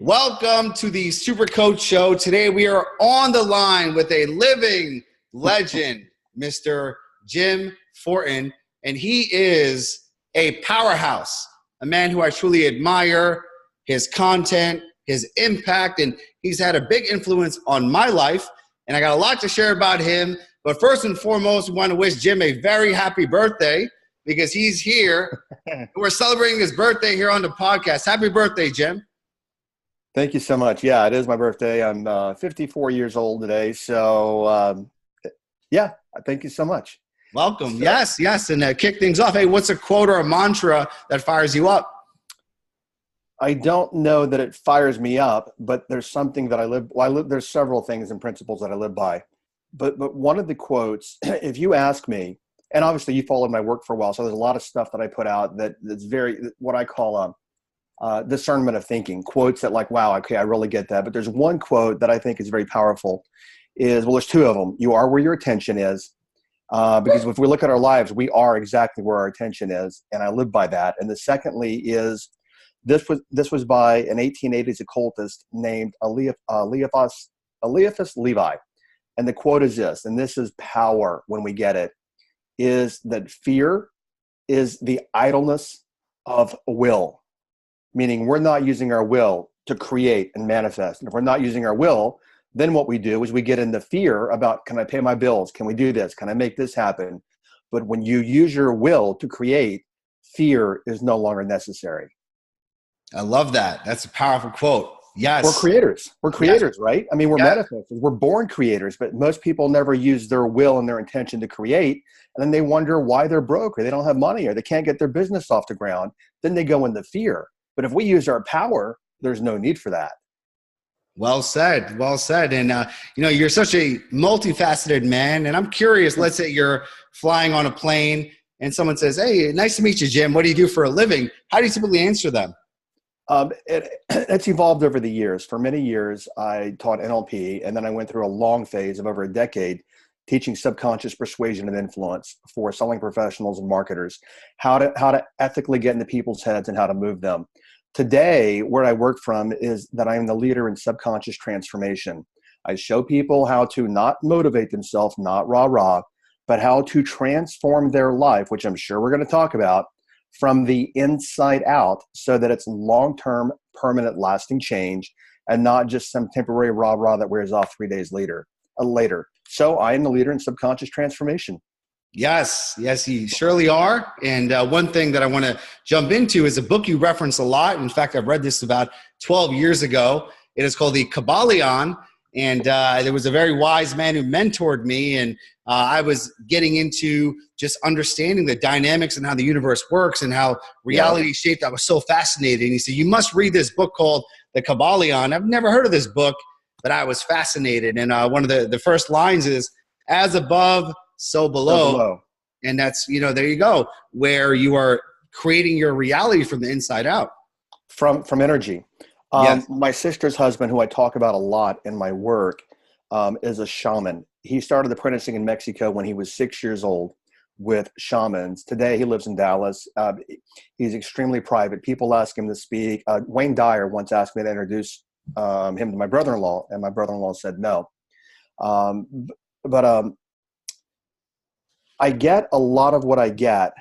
Welcome to the Super Coach Show. Today we are on the line with a living legend, Mr. Jim Fortin, and he is a powerhouse, a man who I truly admire, his content, his impact, and he's had a big influence on my life, and I got a lot to share about him. But first and foremost, we want to wish Jim a very happy birthday because he's here. We're celebrating his birthday here on the podcast. Happy birthday, Jim. Thank you so much. Yeah, it is my birthday. I'm 54 years old today. So, yeah, thank you so much. Welcome. So, yes. And kick things off. Hey, what's a quote or a mantra that fires you up? I don't know that it fires me up, but there's something that there's several things and principles that I live by. But one of the quotes, if you ask me, and obviously you followed my work for a while, so there's a lot of stuff that I put out that's very, what I call discernment of thinking, quotes that like, wow, okay, I really get that. But there's one quote that I think is very powerful there's two of them. You are where your attention is. Because if we look at our lives, we are exactly where our attention is. And I live by that. And the secondly is, this was by an 1880s occultist named Eliphas Levi. And the quote is this, and this is power when we get it, is that fear is the idleness of will. Meaning we're not using our will to create and manifest. And if we're not using our will, then what we do is we get into fear about, can I pay my bills? Can we do this? Can I make this happen? But when you use your will to create, fear is no longer necessary. I love that. That's a powerful quote. Yes. We're creators. Yes. Right? I mean, we're manifestors. We're born creators, but most people never use their will and their intention to create. And then they wonder why they're broke or they don't have money or they can't get their business off the ground. Then they go into fear. But if we use our power, there's no need for that. Well said. Well said. And, you're such a multifaceted man. And I'm curious, let's say you're flying on a plane and someone says, hey, nice to meet you, Jim. What do you do for a living? How do you typically answer them? It's evolved over the years. For many years, I taught NLP, and then I went through a long phase of over a decade teaching subconscious persuasion and influence for selling professionals and marketers, how to ethically get into people's heads and how to move them. Today, where I work from is that I am the leader in subconscious transformation. I show people how to not motivate themselves, not rah-rah, but how to transform their life, which I'm sure we're going to talk about, from the inside out so that it's long-term, permanent, lasting change and not just some temporary rah-rah that wears off 3 days later. So I am the leader in subconscious transformation. Yes, you surely are. And one thing that I want to jump into is a book you reference a lot. In fact, I've read this about 12 years ago. It is called The Kybalion. And there was a very wise man who mentored me. And I was getting into just understanding the dynamics and how the universe works and how reality is shaped. I was so fascinated. And he said, you must read this book called The Kybalion. I've never heard of this book, but I was fascinated. And one of the first lines is, as above, so below. And that's, there you go, where you are creating your reality from the inside out. From energy. Yes. My sister's husband, who I talk about a lot in my work, is a shaman. He started apprenticing in Mexico when he was 6 years old with shamans. Today, he lives in Dallas. He's extremely private. People ask him to speak. Wayne Dyer once asked me to introduce him to my brother-in-law, and my brother-in-law said no. But I get a lot of what I get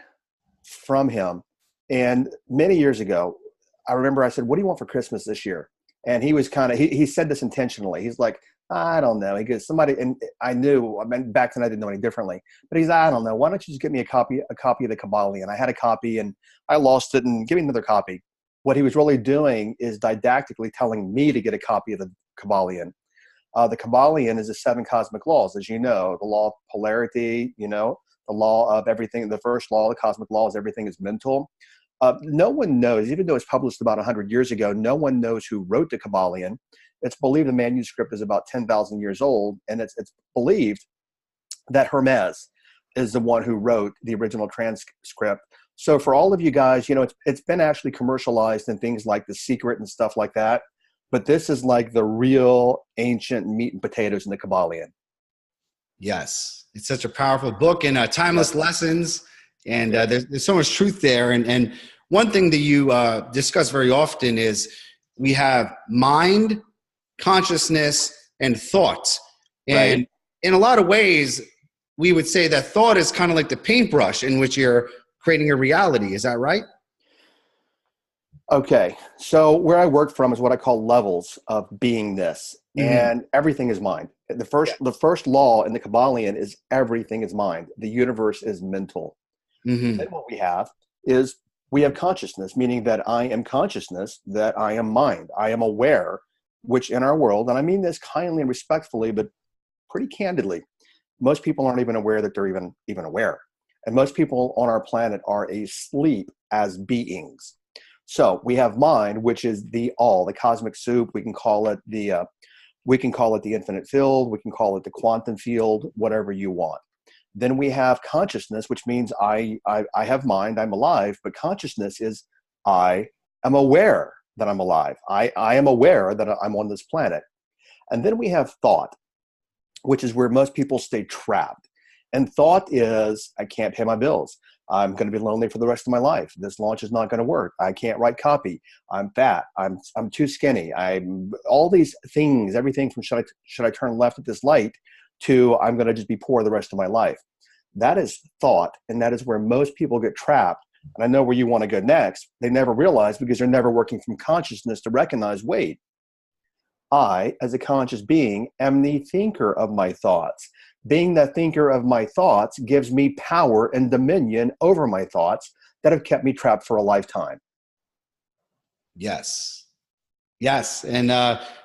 from him. And many years ago, I remember I said, what do you want for Christmas this year? And he was he said this intentionally. He's like, I don't know. He goes, and I knew, back then I didn't know any differently, but he's, I don't know. Why don't you just get me a copy of the Kybalion? I had a copy and I lost it, and give me another copy. What he was really doing is didactically telling me to get a copy of the Kybalion. The Kybalion is the 7 cosmic laws, as you know, the law of polarity, the law of everything. The first law, the cosmic law, is everything is mental. No one knows, even though it's published about 100 years ago, no one knows who wrote the Kybalion. It's believed the manuscript is about 10,000 years old, and it's believed that Hermes is the one who wrote the original transcript. So for all of you guys, it's been actually commercialized in things like The Secret and stuff like that. But this is like the real ancient meat and potatoes in the Kybalion. Yes, it's such a powerful book and timeless lessons. And there's so much truth there. And one thing that you discuss very often is we have mind, consciousness, and thought. And Right. in a lot of ways, we would say that thought is kind of like the paintbrush in which you're creating a reality. Is that right? Okay. So where I work from is what I call levels of beingness, Mm-hmm. and everything is mind. The Yeah. first law in the Kabbalion is everything is mind. The universe is mental. Mm-hmm. Then what we have is we have consciousness, meaning that I am consciousness, that I am mind. I am aware, which in our world, and I mean this kindly and respectfully, but pretty candidly, most people aren't even aware that they're even aware. And most people on our planet are asleep as beings. So we have mind, which is the all, the cosmic soup. We can call it the infinite field. We can call it the quantum field, whatever you want. Then we have consciousness, which means I have mind, I'm alive, but consciousness is I am aware that I'm alive. I am aware that I'm on this planet. And then we have thought, which is where most people stay trapped. And thought is, I can't pay my bills. I'm going to be lonely for the rest of my life. This launch is not going to work. I can't write copy. I'm fat. I'm too skinny. I'm all these things, everything from should I turn left at this light to I'm going to just be poor the rest of my life. That is thought, and that is where most people get trapped. And I know where you want to go next. They never realize because they're never working from consciousness to recognize, wait, I, as a conscious being, am the thinker of my thoughts. Being the thinker of my thoughts gives me power and dominion over my thoughts that have kept me trapped for a lifetime. Yes. Yes. And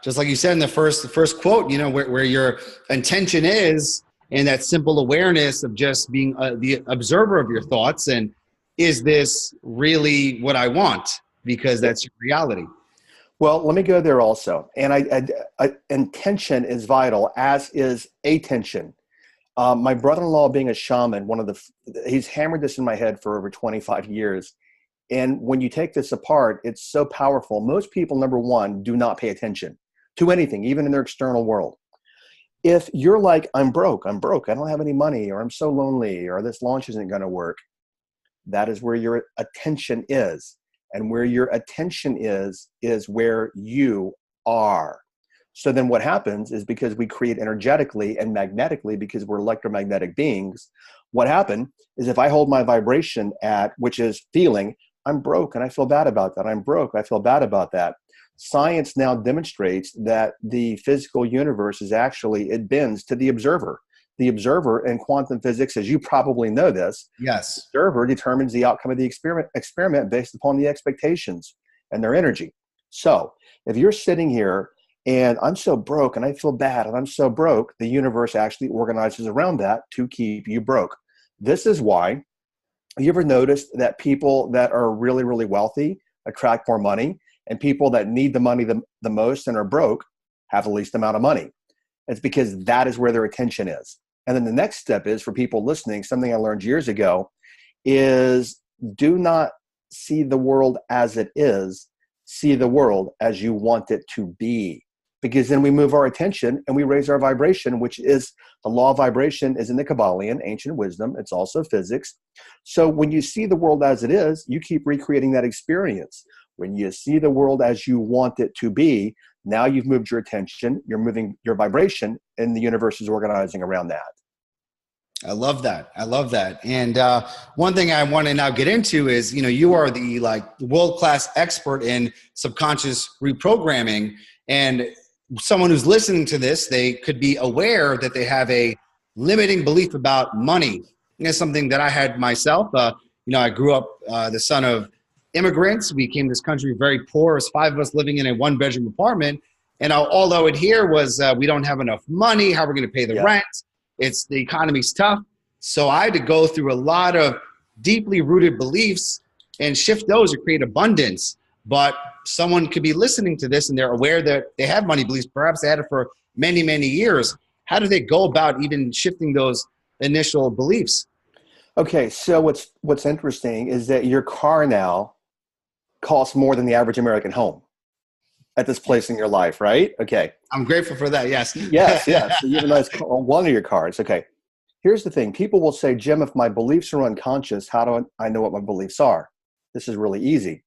just like you said in the first quote, you know, where your intention is, and that simple awareness of just being the observer of your thoughts. And is this really what I want? Because that's your reality. Well, let me go there also. And intention is vital, as is attention. My brother-in-law, being a shaman, he's hammered this in my head for over 25 years. And when you take this apart, it's so powerful. Most people, number one, do not pay attention to anything, even in their external world. If you're like, I'm broke, I don't have any money, or I'm so lonely, or this launch isn't going to work, that is where your attention is. And where your attention is where you are. So then what happens is, because we create energetically and magnetically, because we're electromagnetic beings, what happened is if I hold my vibration at, which is feeling, I'm broke and I feel bad about that. I'm broke, I feel bad about that. Science now demonstrates that the physical universe is actually, it bends to the observer. The observer in quantum physics, as you probably know this, Yes. the observer determines the outcome of the experiment based upon the expectations and their energy. So if you're sitting here and I'm so broke and I feel bad and I'm so broke, the universe actually organizes around that to keep you broke. This is why, you ever noticed that people that are really, really wealthy attract more money, and people that need the money the most and are broke have the least amount of money? It's because that is where their attention is. And then the next step is, for people listening, something I learned years ago is, do not see the world as it is, see the world as you want it to be. Because then we move our attention and we raise our vibration, which is the law of vibration is in the Kabbalion, ancient wisdom. It's also physics. So when you see the world as it is, you keep recreating that experience. When you see the world as you want it to be, now you've moved your attention, you're moving your vibration, and the universe is organizing around that. I love that. I love that. And one thing I want to now get into is, you know, you are the world-class expert in subconscious reprogramming, and someone who's listening to this, they could be aware that they have a limiting belief about money. And that's something that I had myself. I grew up the son of immigrants. We came to this country very poor. There's 5 of us living in a 1-bedroom apartment. And all I would hear was, we don't have enough money. How are we going to pay the rent? It's the economy's tough. So I had to go through a lot of deeply rooted beliefs and shift those to create abundance. But someone could be listening to this and they're aware that they have money beliefs. Perhaps they had it for many, many years. How do they go about even shifting those initial beliefs? Okay, so what's interesting is that your car now costs more than the average American home at this place in your life, right? Okay. I'm grateful for that. Yes. Yes. So you have a nice car on one of your cars. Okay. Here's the thing. People will say, Jim, if my beliefs are unconscious, how do I know what my beliefs are? This is really easy.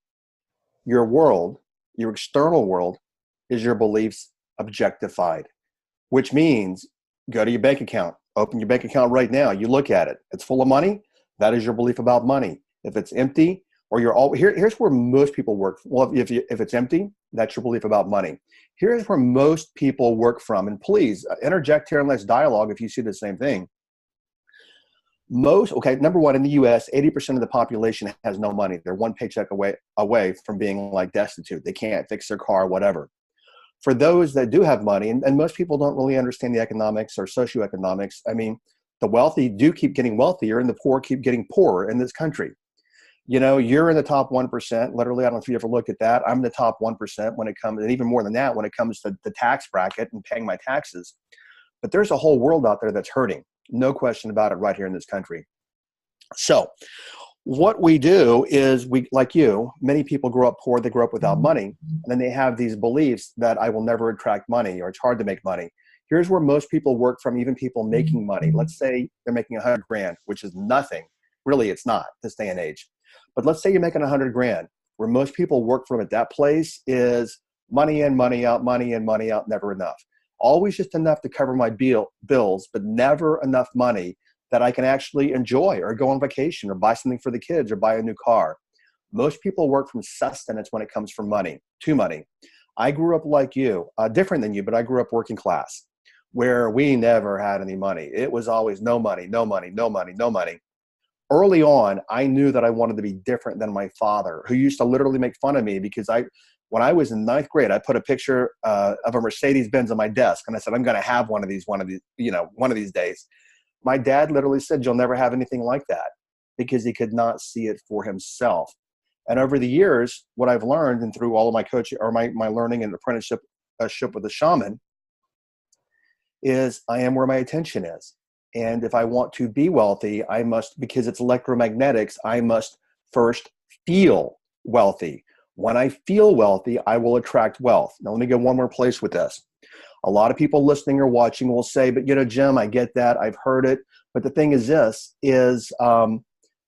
Your world Your external world is your beliefs objectified, which means go to your bank account, open your bank account right now. You look at it. It's full of money. That is your belief about money. If it's empty, or you're all here's where most people work. Well, if it's empty, that's your belief about money. Here's where most people work from. And please interject here and let's dialogue if you see the same thing. Number one, in the US, 80% of the population has no money. They're one paycheck away from being like destitute. They can't fix their car, whatever. For those that do have money, and most people don't really understand the economics or socioeconomics, I mean, the wealthy do keep getting wealthier and the poor keep getting poorer in this country. You know, you're in the top 1%. Literally, I don't know if you ever looked at that. I'm in the top 1% when it comes, and even more than that, when it comes to the tax bracket and paying my taxes. But there's a whole world out there that's hurting. No question about it right here in this country. So what we do is like you, many people grow up poor, they grow up without money, and then they have these beliefs that I will never attract money or it's hard to make money. Here's where most people work from, even people making money. Let's say they're making $100,000, which is nothing. Really, it's not this day and age. But let's say you're making $100,000. Where most people work from at that place is money in, money out, money in, money out, never enough. Always just enough to cover my bills, but never enough money that I can actually enjoy or go on vacation or buy something for the kids or buy a new car. Most people work from sustenance when it comes from money, to money. I grew up like you, different than you, but I grew up working class where we never had any money. It was always no money, no money, no money, no money. Early on, I knew that I wanted to be different than my father, who used to literally make fun of me because when I was in 9th grade, I put a picture of a Mercedes-Benz on my desk, and I said, I'm going to have one of these days. My dad literally said, you'll never have anything like that, because he could not see it for himself. And over the years, what I've learned, and through all of my coaching or my learning and apprenticeship with the shaman, is I am where my attention is. And if I want to be wealthy, I must, because it's electromagnetics, I must first feel wealthy. When I feel wealthy, I will attract wealth. Now, let me go one more place with this. A lot of people listening or watching will say, but Jim, I get that. I've heard it. But the thing is I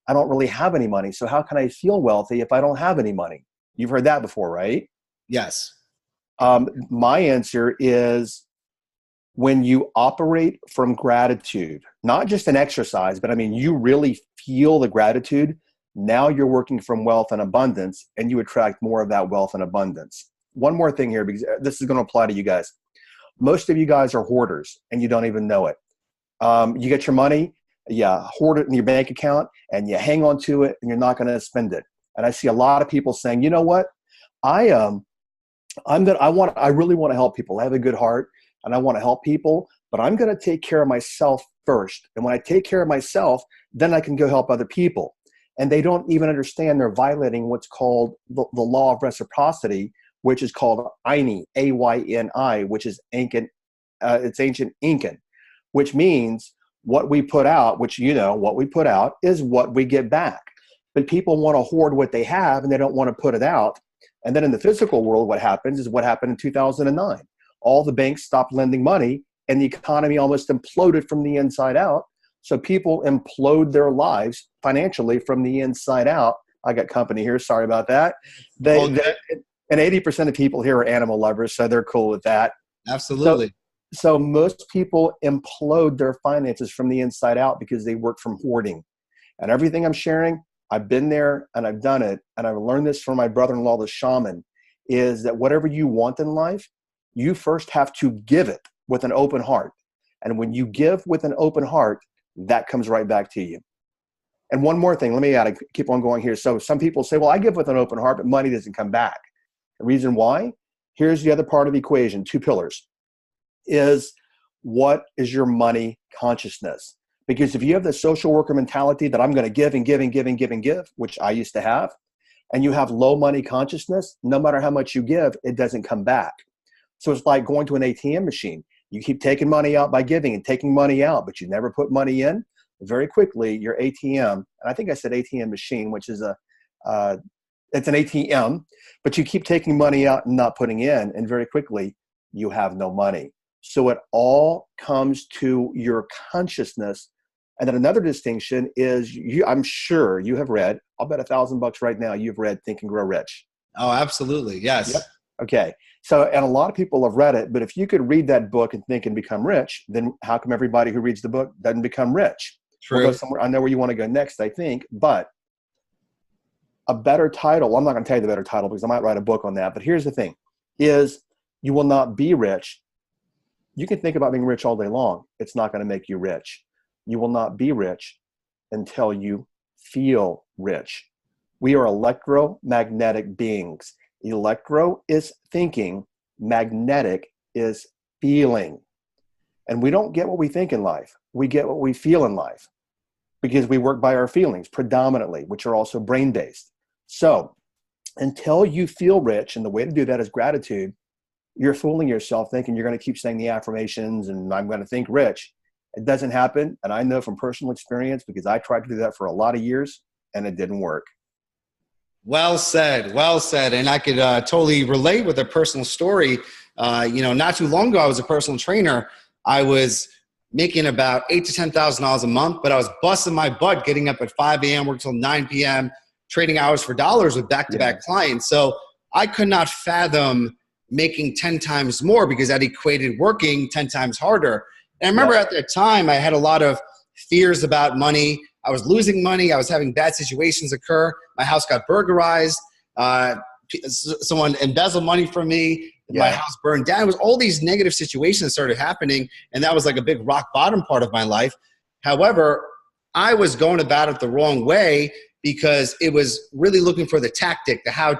don't really have any money. So how can I feel wealthy if I don't have any money? You've heard that before, right? Yes. My answer is, when you operate from gratitude, not just an exercise, but I mean, you really feel the gratitude, now you're working from wealth and abundance, and you attract more of that wealth and abundance. One more thing here, because this is going to apply to you guys. Most of you guys are hoarders, and you don't even know it. You get your money, you hoard it in your bank account, and you hang on to it, and you're not going to spend it. And I see a lot of people saying, you know what? I really want to help people. I have a good heart. And I want to help people, but I'm going to take care of myself first. And when I take care of myself, then I can go help other people. And they don't even understand they're violating what's called the Law of Reciprocity, which is called Ayni, A-Y-N-I, which is ancient, it's ancient Incan, which means what we put out, what we put out is what we get back. But people want to hoard what they have and they don't want to put it out. And then in the physical world, what happens is what happened in 2009. All the banks stopped lending money and the economy almost imploded from the inside out. So people implode their lives financially from the inside out. I got company here. Sorry about that. And 80% of people here are animal lovers, so they're cool with that. Absolutely. So most people implode their finances from the inside out because they work from hoarding. And everything I'm sharing, I've been there and I've done it. And I've learned this from my brother-in-law, the shaman, is that whatever you want in life, you first have to give it with an open heart. And when you give with an open heart, that comes right back to you. And one more thing, let me keep on going here. So some people say, well, I give with an open heart, but money doesn't come back. The reason why, here's the other part of the equation, 2 pillars, is what is your money consciousness? Because if you have the social worker mentality that I'm going to give and give and give and give and give, which I used to have, and you have low money consciousness, no matter how much you give, it doesn't come back. So it's like going to an ATM machine. You keep taking money out by giving and taking money out, but you never put money in. Very quickly, your ATM, and I think I said ATM machine, which is it's an ATM, but you keep taking money out and not putting in, and very quickly, you have no money. So it all comes to your consciousness. And then another distinction is, I'm sure you have read, I'll bet $1,000 right now, you've read Think and Grow Rich. Oh, absolutely. Yes. Yep. Okay. So, and a lot of people have read it, but if you could read that book and think and become rich, then how come everybody who reads the book doesn't become rich? True. We'll go somewhere. I know where you want to go next, I think, but a better title. I'm not going to tell you the better title because I might write a book on that. But here's the thing is you will not be rich. You can think about being rich all day long. It's not going to make you rich. You will not be rich until you feel rich. We are electromagnetic beings. Electro is thinking, magnetic is feeling. And we don't get what we think in life. We get what we feel in life because we work by our feelings predominantly, which are also brain-based. So until you feel rich, and the way to do that is gratitude, you're fooling yourself thinking you're going to keep saying the affirmations and I'm going to think rich. It doesn't happen. And I know from personal experience because I tried to do that for a lot of years and it didn't work. Well said. Well said. And I could totally relate with a personal story. Not too long ago, I was a personal trainer. I was making about $8,000 to $10,000 a month, but I was busting my butt getting up at 5 a.m., work till 9 p.m., trading hours for dollars with back-to-back clients. So I could not fathom making 10 times more because that equated working 10 times harder. And I remember at that time, I had a lot of fears about money. I was losing money. I was having bad situations occur. My house got burglarized. Someone embezzled money from me. My house burned down. It was all these negative situations that started happening. And that was like a big rock bottom part of my life. However, I was going about it the wrong way because it was really looking for the tactic, the how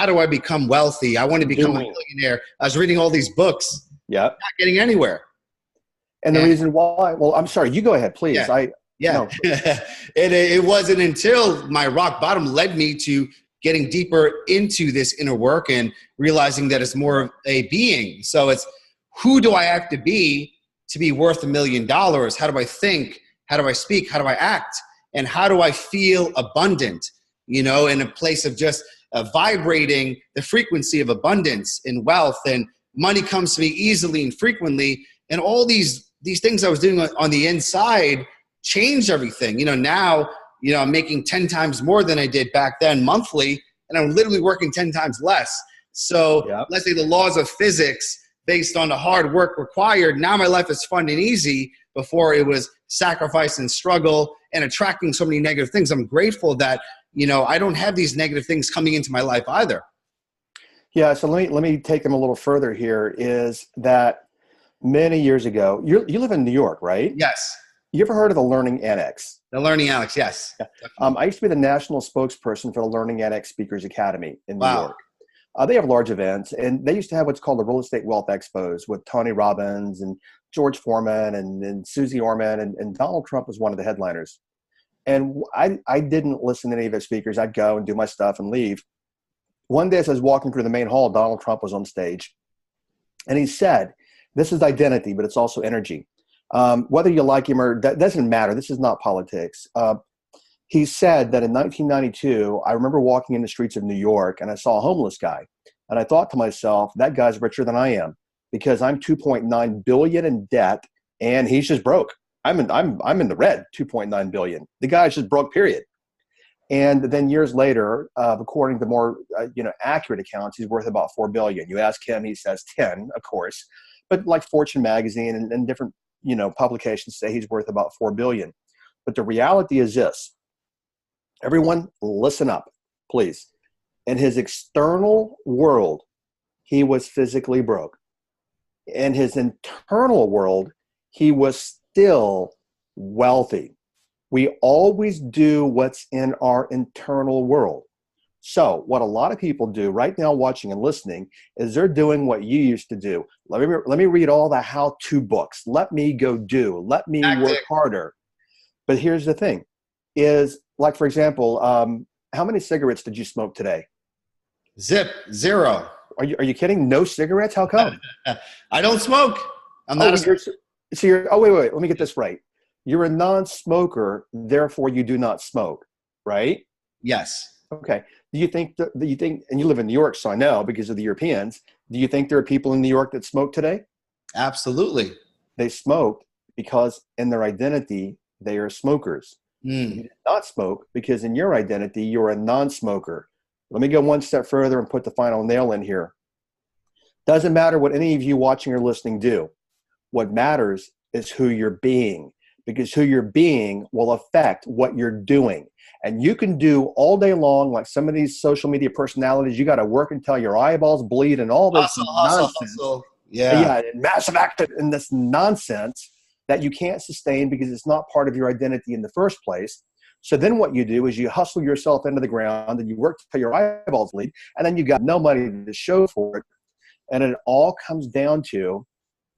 do I become wealthy? I want to become a millionaire. I was reading all these books, not getting anywhere. And the reason why, well, I'm sorry, you go ahead, please. No. It wasn't until my rock bottom led me to getting deeper into this inner work and realizing that it's more of a being. So it's who do I have to be worth $1 million? How do I think? How do I speak? How do I act? And how do I feel abundant, in a place of just vibrating the frequency of abundance and wealth, and money comes to me easily and frequently. And all these things I was doing on the inside changed everything. Now, I'm making 10 times more than I did back then monthly, and I'm literally working 10 times less. So let's say the laws of physics based on the hard work required. Now my life is fun and easy. Before it was sacrifice and struggle and attracting so many negative things. I'm grateful that, I don't have these negative things coming into my life either. Yeah. So let me take them a little further here is that many years ago, you live in New York, right? Yes. You ever heard of the Learning Annex? The Learning Annex, yes. I used to be the national spokesperson for the Learning Annex Speakers Academy in New York. They have large events, and they used to have what's called the Real Estate Wealth Expos with Tony Robbins and George Foreman and Susie Orman, and Donald Trump was one of the headliners. And I didn't listen to any of their speakers. I'd go and do my stuff and leave. One day as I was walking through the main hall, Donald Trump was on stage, and he said, this is identity, but it's also energy. Whether you like him or that doesn't matter. This is not politics. He said that in 1992, I remember walking in the streets of New York and I saw a homeless guy. And I thought to myself, that guy's richer than I am because I'm 2.9 billion in debt and he's just broke. I'm in the red, 2.9 billion. The guy's just broke, period. And then years later, according to more accurate accounts, he's worth about 4 billion. You ask him, he says 10, of course. But like Fortune magazine and different publications say he's worth about 4 billion. But the reality is this. Everyone listen up, please. In his external world, he was physically broke. In his internal world, he was still wealthy. We always do what's in our internal world. So what a lot of people do right now watching and listening is they're doing what you used to do. Let me read all the how-to books. Let me go do. Let me work harder. But here's the thing is, like, for example, how many cigarettes did you smoke today? Zero. Are you kidding? No cigarettes? How come? I don't smoke. I'm not wait. Let me get this right. You're a non-smoker, therefore you do not smoke, right? Yes. Okay. Do you think, and you live in New York, so I know because of the Europeans, do you think there are people in New York that smoke today? Absolutely. They smoked because in their identity, they are smokers. You did not smoke because in your identity, you're a non-smoker. Let me go one step further and put the final nail in here. Doesn't matter what any of you watching or listening do. What matters is who you're being, because who you're being will affect what you're doing. And you can do all day long, like some of these social media personalities, you got to work until your eyeballs bleed and all this nonsense. Hustle. Yeah. And massive act and this nonsense that you can't sustain because it's not part of your identity in the first place. So then what you do is you hustle yourself into the ground and you work till your eyeballs bleed, and then you got no money to show for it. And it all comes down to,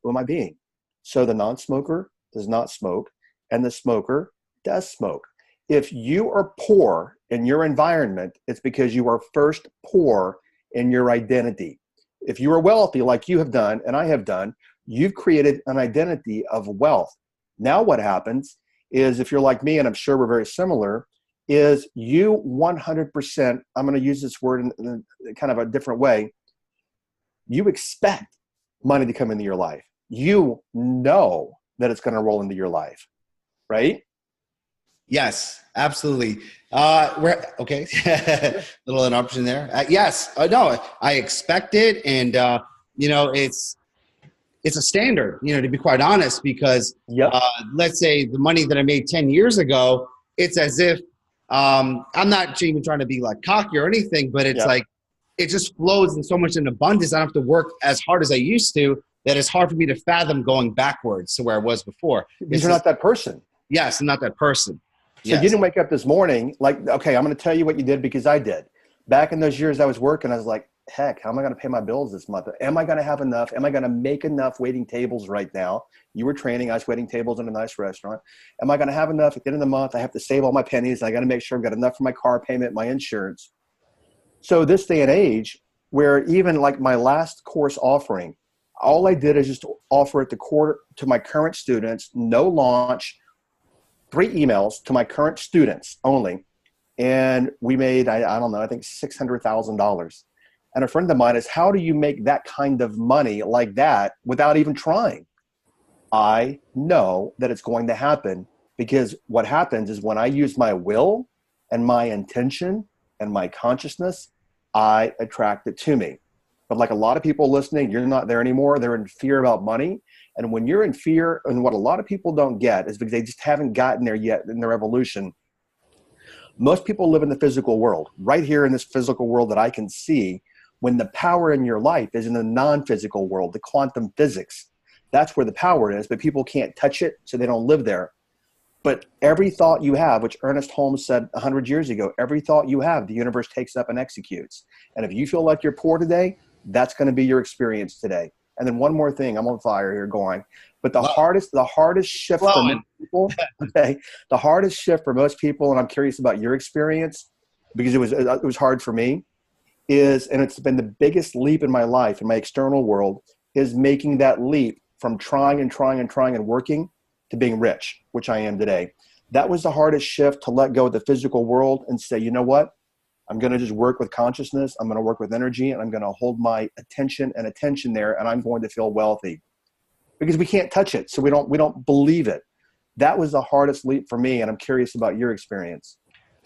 who am I being? So the non-smoker does not smoke, and the smoker does smoke. If you are poor in your environment, it's because you are first poor in your identity. If you are wealthy, like you have done and I have done, you've created an identity of wealth. Now what happens is, if you're like me, and I'm sure we're very similar, is you 100%, I'm going to use this word in kind of a different way, you expect money to come into your life. You know that it's going to roll into your life, right? Yes, absolutely. Okay. Little interruption there. Yes. No, I expect it. And, it's a standard, to be quite honest, because let's say the money that I made 10 years ago, it's as if, I'm not even trying to be like cocky or anything, but it's like, it just flows in so much in abundance. I don't have to work as hard as I used to, that it's hard for me to fathom going backwards to where I was before. Because you're not that person. Yes, I'm not that person. So you didn't wake up this morning like, okay, I'm going to tell you what you did because I did. Back in those years I was working, I was like, heck, how am I going to pay my bills this month? Am I going to have enough? Am I going to make enough waiting tables right now? You were training, I was waiting tables in a nice restaurant. Am I going to have enough at the end of the month? I have to save all my pennies. I got to make sure I've got enough for my car payment, my insurance. So this day and age, where even like my last course offering, all I did is just offer it to my current students, no launch, 3 emails to my current students only. And we made, I don't know, I think $600,000. And a friend of mine is, how do you make that kind of money like that without even trying? I know that it's going to happen, because what happens is when I use my will and my intention and my consciousness, I attract it to me. But like a lot of people listening, you're not there anymore. They're in fear about money. And when you're in fear, and what a lot of people don't get is because they just haven't gotten there yet in their evolution. Most people live in the physical world, right here in this physical world that I can see, when the power in your life is in the non-physical world, the quantum physics. That's where the power is, but people can't touch it, so they don't live there. But every thought you have, which Ernest Holmes said 100 years ago, every thought you have, the universe takes up and executes. And if you feel like you're poor today, that's going to be your experience today. And then one more thing, I'm on fire here going, but the hardest shift for most people, okay, the hardest shift for most people, and I'm curious about your experience, because it was hard for me, is, and it's been the biggest leap in my life, in my external world, is making that leap from trying and working to being rich, which I am today. That was the hardest shift, to let go of the physical world and say, you know what? I'm going to just work with consciousness. I'm going to work with energy, and I'm going to hold my attention there, and I'm going to feel wealthy, because we can't touch it. So we don't believe it. That was the hardest leap for me. And I'm curious about your experience.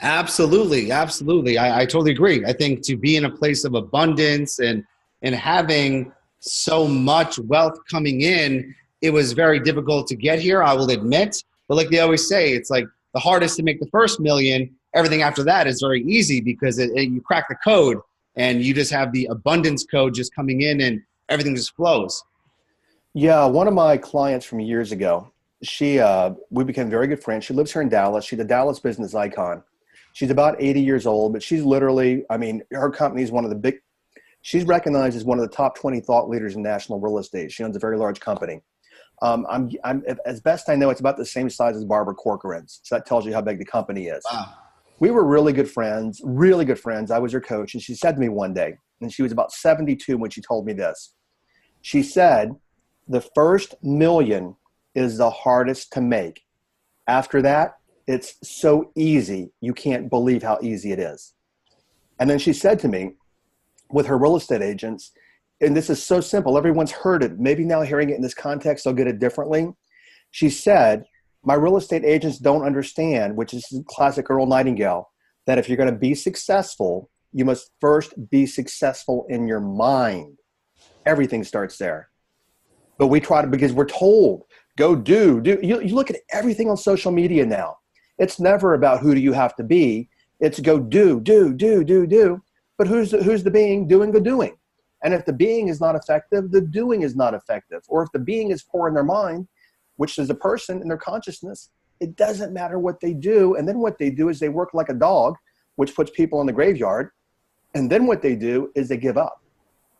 Absolutely. Absolutely. I totally agree. I think to be in a place of abundance and having so much wealth coming in, it was very difficult to get here, I will admit. But like they always say, it's like the hardest to make the first million. Everything after that is very easy, because you crack the code and you just have the abundance code just coming in and everything just flows. Yeah. One of my clients from years ago, we became very good friends. She lives here in Dallas. She's a Dallas business icon. She's about 80 years old, but she's literally, her company is she's recognized as one of the top 20 thought leaders in national real estate. She owns a very large company. I'm as best I know, it's about the same size as Barbara Corcoran's. So that tells you how big the company is. Wow. We were really good friends. I was her coach. And she said to me one day, and she was about 72 when she told me this. She said, the first million is the hardest to make. After that, it's so easy, you can't believe how easy it is. And then she said to me, with her real estate agents, and this is so simple, everyone's heard it. Maybe now hearing it in this context, they'll get it differently. She said, my real estate agents don't understand, which is classic Earl Nightingale, that if you're going to be successful, you must first be successful in your mind. Everything starts there. But we try to, because we're told, go do. You look at everything on social media now. It's never about who do you have to be. It's go do. But who's the being doing the doing? And if the being is not effective, the doing is not effective. Or if the being is poor in their mind, which is a person in their consciousness, it doesn't matter what they do. And then what they do is they work like a dog, which puts people in the graveyard. And then what they do is they give up.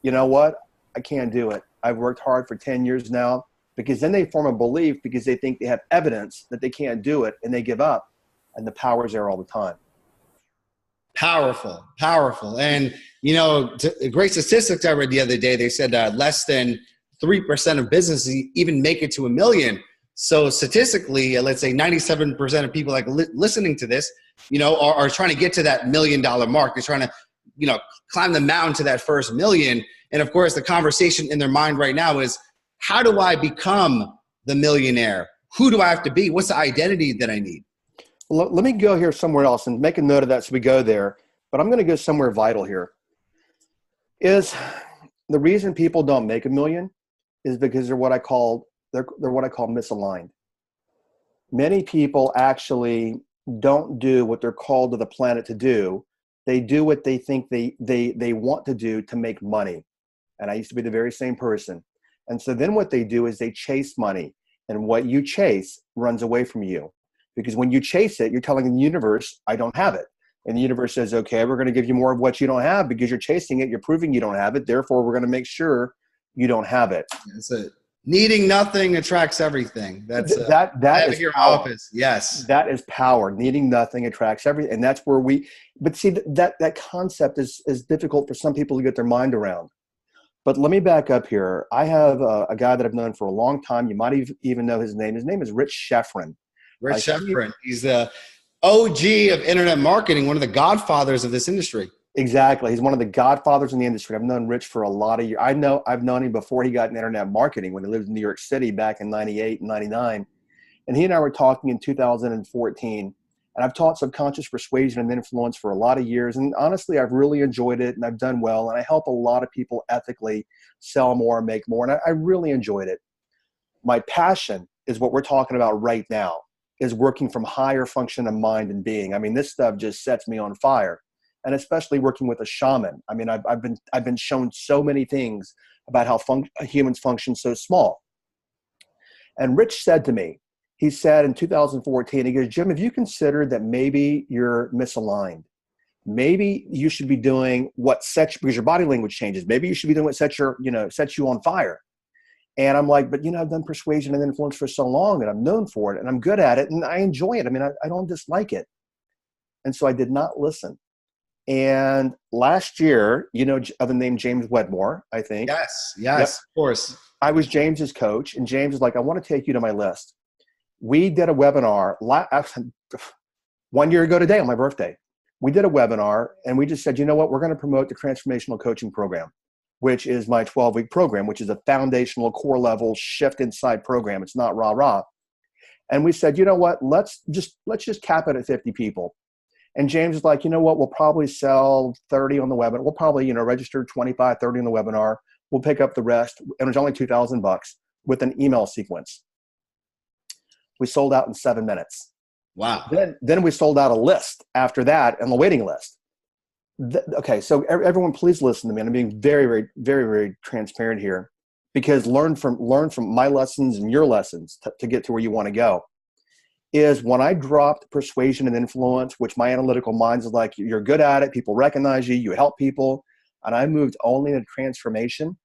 You know what? I can't do it. I've worked hard for 10 years now. Because then they form a belief because they think they have evidence that they can't do it, and they give up, and the power's there all the time. Powerful. And, great statistics I read the other day, they said less than 3% of businesses even make it to $1 million. So statistically, let's say 97% of people listening to this, are trying to get to that $1 million mark. They're trying to, climb the mountain to that first million. And of course, the conversation in their mind right now is, how do I become the millionaire? Who do I have to be? What's the identity that I need? Well, let me go here somewhere else and make a note of that so we go there. But I'm going to go somewhere vital here. Is the reason people don't make $1 million is because they're what I call misaligned. Many people actually don't do what they're called to the planet to do. They do what they think they want to do to make money. And I used to be the very same person. And so then what they do is they chase money, and what you chase runs away from you, because when you chase it, you're telling the universe, I don't have it. And the universe says, okay, we're going to give you more of what you don't have because you're chasing it. You're proving you don't have it. Therefore, we're going to make sure you don't have it. That's it. Needing nothing attracts everything. That's that is your power. office. Yes. That is power. Needing nothing attracts everything. And that's where but see, that concept is difficult for some people to get their mind around. But let me back up here. I have a guy that I've known for a long time. You might even know his name. His name is Rich Schefren. Rich Schefren. He's the OG of internet marketing, one of the godfathers of this industry. Exactly. He's one of the godfathers in the industry. I've known Rich for a lot of years. I've known him before he got in internet marketing, when he lived in New York City back in 98 and 99. And he and I were talking in 2014. And I've taught subconscious persuasion and influence for a lot of years. And honestly, I've really enjoyed it, and I've done well. And I help a lot of people ethically sell more, make more. And I really enjoyed it. My passion is what we're talking about right now, is working from higher function of mind and being. I mean, this stuff just sets me on fire. And especially working with a shaman. I mean, I've been shown so many things about how humans function so small. And Rich said to me, he said in 2014, he goes, Jim, have you considered that maybe you're misaligned? Maybe you should be doing what sets, because your body language changes. Maybe you should be doing what sets you on fire. And I'm like, but I've done persuasion and influence for so long, and I'm known for it, and I'm good at it, and I enjoy it. I mean, I don't dislike it. And so I did not listen. And last year, of the name James Wedmore, I think. Yes, yep. Of course. I was James's coach, and James was like, I want to take you to my list. We did a webinar 1 year ago today on my birthday. We did a webinar, and we just said, you know what? We're going to promote the Transformational Coaching Program, which is my 12-week program, which is a foundational core level shift inside program. It's not rah-rah. And we said, you know what? Let's just cap it at 50 people. And James is like, you know what? We'll probably sell 30 on the webinar. We'll probably, register 25, 30 on the webinar. We'll pick up the rest. And it was only $2,000 with an email sequence. We sold out in 7 minutes. Wow. Then we sold out a list after that, and the waiting list. Okay, so everyone, please listen to me. And I'm being very, very, very, very transparent here, because learn from my lessons and your lessons to get to where you want to go. Is when I dropped persuasion and influence, which my analytical mind is like, you're good at it, people recognize you, you help people, and I moved only into transformation,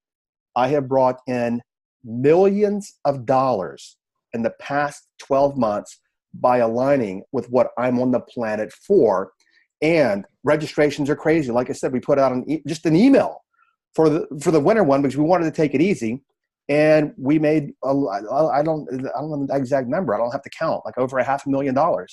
I have brought in millions of dollars in the past 12 months by aligning with what I'm on the planet for. And registrations are crazy. Like I said, we put out just an email for the winter one because we wanted to take it easy. And we made, I don't know the exact number. I don't have to count, like over $500,000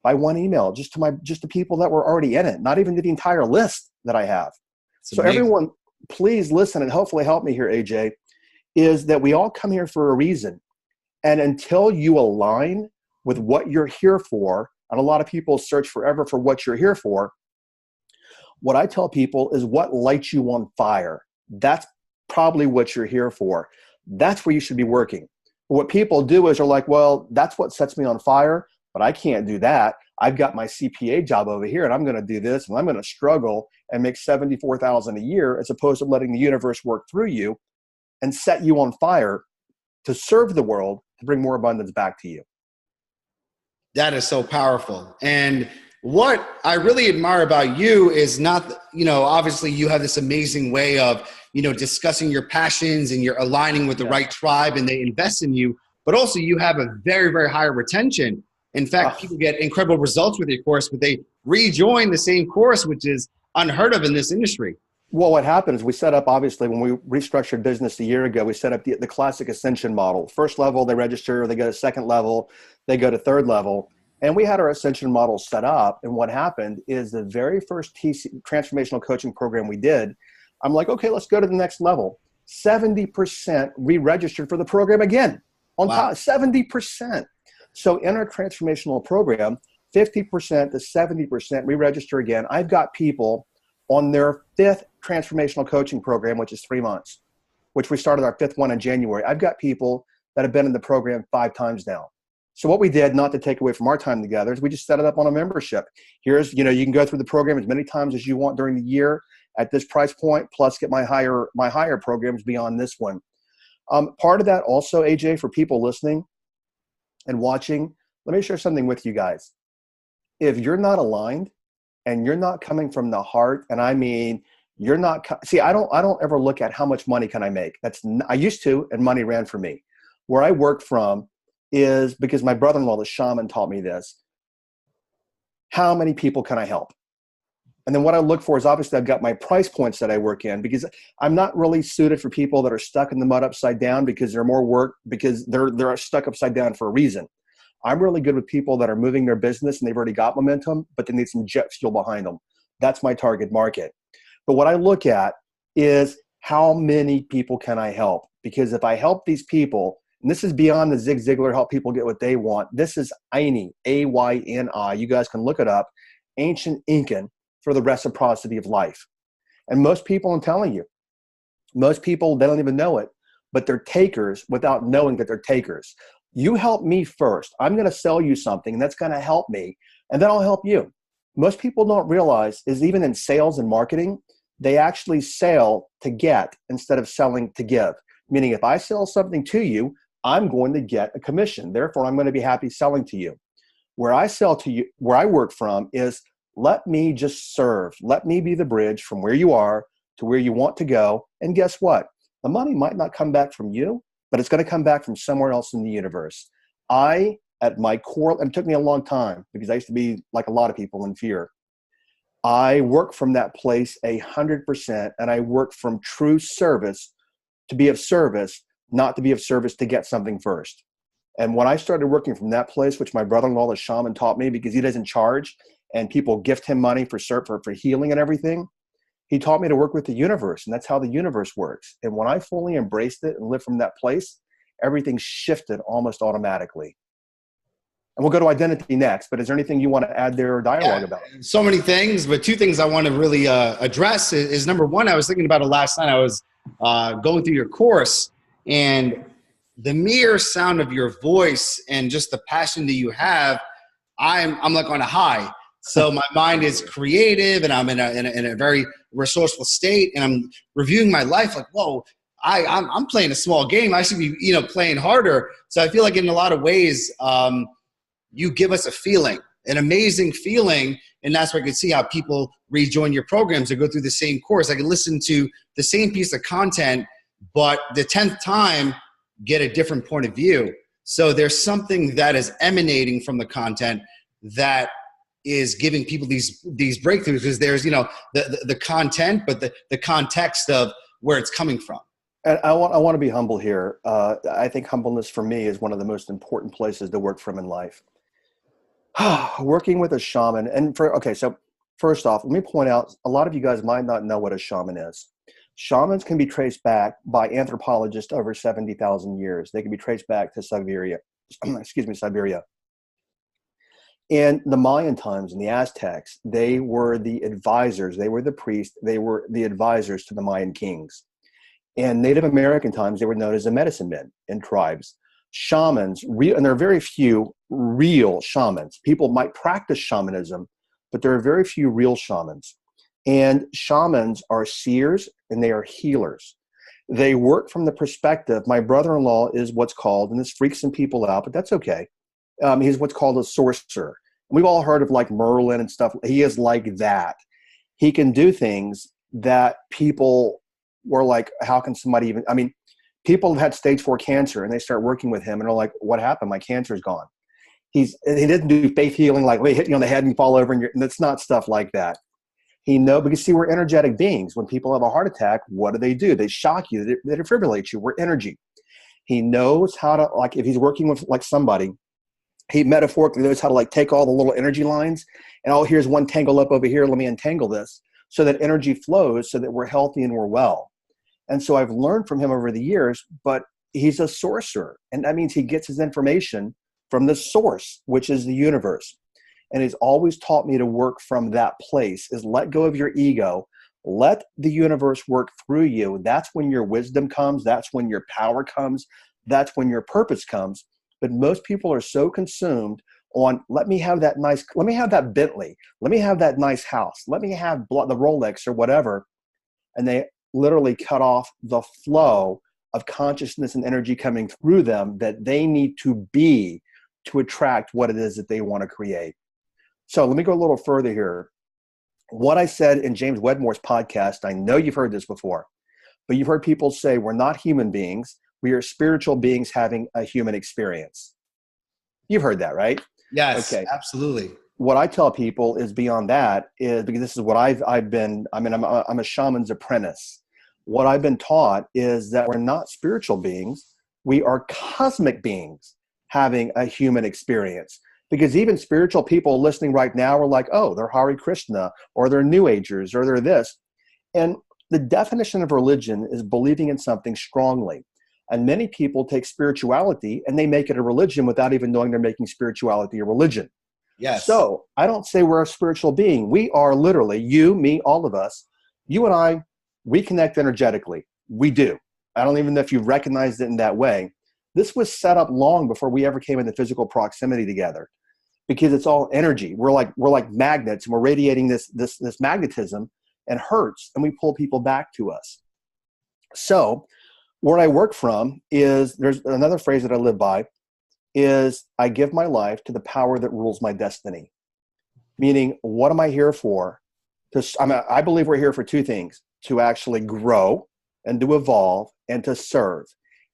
by one email, just to people that were already in it, not even to the entire list that I have. It's so amazing. Everyone, please listen and hopefully help me here, AJ, is that we all come here for a reason. And until you align with what you're here for, and a lot of people search forever for what you're here for, what I tell people is what lights you on fire. That's probably what you're here for. That's where you should be working. What people do is they're like, well, that's what sets me on fire, but I can't do that. I've got my CPA job over here and I'm going to do this and I'm going to struggle and make $74,000 a year, as opposed to letting the universe work through you and set you on fire to serve the world, to bring more abundance back to you. That is so powerful. And what I really admire about you is not, obviously you have this amazing way of, discussing your passions and you're aligning with the right tribe and they invest in you, but also you have a very, very high retention. In fact, people get incredible results with your course, but they rejoin the same course, which is unheard of in this industry. Well, what happened is we set up, obviously, when we restructured business a year ago, we set up the classic ascension model. First level, they register, they go to second level, they go to third level. And we had our ascension model set up. And what happened is the very first transformational coaching program we did, I'm like, okay, let's go to the next level. 70% re-registered for the program again. On top, 70%. So in our transformational program, 50% to 70% re-register again. I've got people on their 5th transformational coaching program, which is 3 months, which we started our 5th one in January. I've got people that have been in the program 5 times now. So what we did, not to take away from our time together, is we just set it up on a membership. Here's, you can go through the program as many times as you want during the year at this price point, plus get my higher programs beyond this one. Part of that also, AJ, for people listening and watching, let me share something with you guys. If you're not aligned and you're not coming from the heart, and I mean, you're not, I don't ever look at how much money can I make. I used to, and money ran for me. Where I work from is, because my brother-in-law, the shaman, taught me this, how many people can I help? And then what I look for is, obviously I've got my price points that I work in, because I'm not really suited for people that are stuck in the mud upside down because they're more work, because they're stuck upside down for a reason. I'm really good with people that are moving their business and they've already got momentum, but they need some jet fuel behind them. That's my target market. But what I look at is, how many people can I help? Because if I help these people, and this is beyond the Zig Ziglar, help people get what they want. This is Ayni, A-Y-N-I. You guys can look it up. Ancient Incan for the reciprocity of life. And most people, I'm telling you, most people, they don't even know it, but they're takers without knowing that they're takers. You help me first. I'm going to sell you something, and that's going to help me, and then I'll help you. Most people don't realize is, even in sales and marketing, they actually sell to get instead of selling to give. Meaning, if I sell something to you, I'm going to get a commission. Therefore, I'm going to be happy selling to you. Where I sell to you, where I work from, is let me just serve. Let me be the bridge from where you are to where you want to go. And guess what? The money might not come back from you, but it's going to come back from somewhere else in the universe. At my core, and it took me a long time because I used to be like a lot of people in fear. I work from that place 100%, and I work from true service to be of service, not to be of service to get something first. And when I started working from that place, which my brother-in-law, the shaman, taught me, because he doesn't charge and people gift him money for healing and everything, he taught me to work with the universe, and that's how the universe works. And when I fully embraced it and lived from that place, everything shifted almost automatically. And we'll go to identity next, but is there anything you want to add there or dialogue about? So many things, but 2 things I want to really address is number one, I was thinking about it last night. I was going through your course, and the mere sound of your voice and just the passion that you have, I'm like on a high. So my mind is creative, and I'm in a very resourceful state, and I'm reviewing my life like, whoa, I'm playing a small game. I should be, playing harder. So I feel like in a lot of ways, you give us a feeling, an amazing feeling. And that's where I can see how people rejoin your programs or go through the same course. I can listen to the same piece of content, but the 10th time get a different point of view. So there's something that is emanating from the content that is giving people these breakthroughs, because there's, the content, but the context of where it's coming from. And I want to be humble here. I think humbleness for me is one of the most important places to work from in life. Working with a shaman. So first off, let me point out, a lot of you guys might not know what a shaman is. Shamans can be traced back by anthropologists over 70,000 years. They can be traced back to Siberia. Siberia. In the Mayan times and the Aztecs, they were the advisors. They were the priests. They were the advisors to the Mayan kings. And Native American times, they were known as the medicine men in tribes. Shamans, and there are very few real shamans. People might practice shamanism, but there are very few real shamans. And shamans are seers and they are healers. They work from the perspective, my brother-in-law is what's called, and this freaks some people out, but that's okay. He's what's called a sorcerer. We've all heard of like Merlin and stuff. He is like that. He can do things that people were like, how can somebody even, I mean, people have had stage 4 cancer and they start working with him and are like, what happened? My cancer's gone. He doesn't do faith healing like, wait, hit you on the head and you fall over, and it's not stuff like that. Because see, we're energetic beings. When people have a heart attack, what do? They shock you. They defibrillate you. We're energy. He knows how to, like, if he's working with like somebody, he metaphorically knows how to like take all the little energy lines and, oh, here's one tangle up over here. Let me untangle this so that energy flows so that we're healthy and we're well. And so I've learned from him over the years, but he's a sorcerer. And that means he gets his information from the source, which is the universe. And he's always taught me to work from that place, is let go of your ego, let the universe work through you. That's when your wisdom comes. That's when your power comes. That's when your purpose comes. But most people are so consumed on, let me have that Bentley. Let me have that nice house. Let me have the Rolex or whatever. And they literally cut off the flow of consciousness and energy coming through them that they need to be to attract what it is that they want to create. So let me go a little further here. What I said in James Wedmore's podcast, I know you've heard this before, but you've heard people say we're not human beings. We are spiritual beings having a human experience. You've heard that, right? Yes, okay. Absolutely. What I tell people is beyond that is, because this is what I'm a shaman's apprentice. What I've been taught is that we're not spiritual beings. We are cosmic beings having a human experience. Because even spiritual people listening right now are like, oh, they're Hare Krishna, or they're New Agers, or they're this. And the definition of religion is believing in something strongly. And many people take spirituality and they make it a religion without even knowing they're making spirituality a religion. Yes. So I don't say we're a spiritual being. We are literally, you, me, all of us, you and I, we connect energetically. We do. I don't even know if you recognized it in that way. This was set up long before we ever came into physical proximity together, because it's all energy. We're like magnets, and we're radiating this magnetism and hertz, and we pull people back to us. So where I work from is, there's another phrase that I live by, is I give my life to the power that rules my destiny. Meaning, what am I here for? I believe we're here for two things: to actually grow and to evolve and to serve.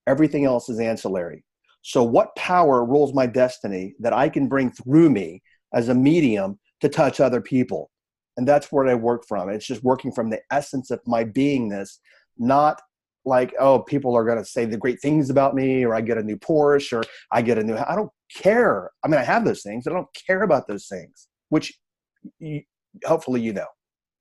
Everything else is ancillary. So what power rules my destiny that I can bring through me as a medium to touch other people? And that's where I work from. It's just working from the essence of my beingness, not like, oh, people are going to say the great things about me, or I get a new Porsche, or I get a new, I don't care. I mean, I have those things. I don't care about those things, which hopefully you know.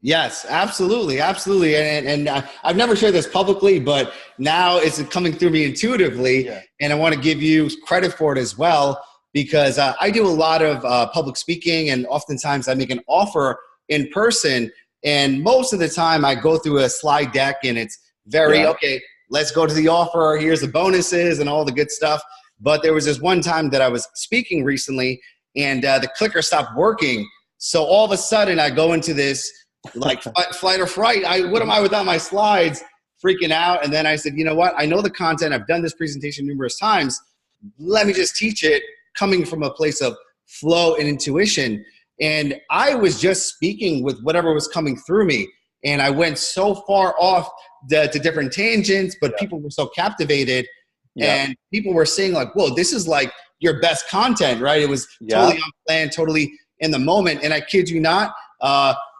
Yes, absolutely. Absolutely. And I've never shared this publicly, but now it's coming through me intuitively. Yeah. And I want to give you credit for it as well, because I do a lot of public speaking, and oftentimes I make an offer in person. And most of the time I go through a slide deck, and it's very, okay, let's go to the offer. Here's the bonuses and all the good stuff. But there was this one time that I was speaking recently, and the clicker stopped working. So all of a sudden I go into this like flight or fright. What am I without my slides? Freaking out. And then I said, you know what? I know the content. I've done this presentation numerous times. Let me just teach it coming from a place of flow and intuition. And I was just speaking with whatever was coming through me. And I went so far off to different tangents, but people were so captivated. And people were saying like, whoa, this is like your best content, right? It was totally on plan, totally in the moment. And I kid you not,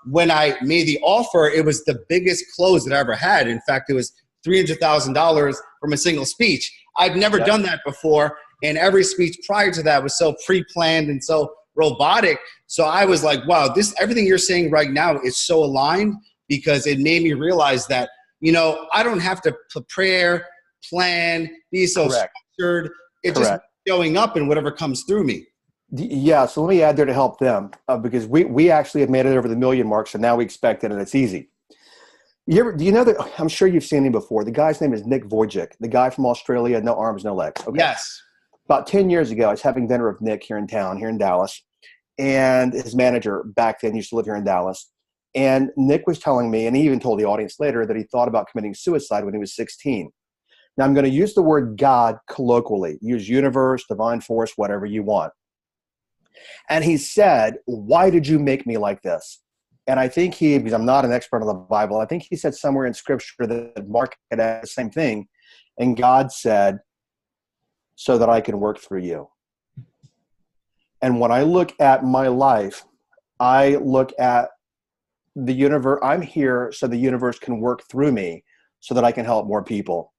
when I made the offer, it was the biggest close that I ever had. In fact, it was $300,000 from a single speech. I've never done that before. And every speech prior to that was so pre-planned and so robotic. So I was like, wow, everything you're saying right now is so aligned, because it made me realize that, you know, I don't have to prepare, plan, be so structured. It's just showing up and whatever comes through me. Yeah, so let me add there to help them, because we actually have made it over the 1 million mark, so now we expect it, and it's easy. Do you know that? I'm sure you've seen him before. The guy's name is Nick Vujicic, the guy from Australia, no arms, no legs. Okay. Yes. About 10 years ago, I was having dinner with Nick here in town, here in Dallas, and his manager back then used to live here in Dallas. And Nick was telling me, and he even told the audience later, that he thought about committing suicide when he was 16. Now, I'm going to use the word God colloquially. Use universe, divine force, whatever you want. And he said, "Why did you make me like this?" And I think because I'm not an expert on the Bible, I think he said somewhere in Scripture that Mark had asked the same thing. And God said, "So that I can work through you." And when I look at my life, I look at the universe. I'm here so the universe can work through me so that I can help more people.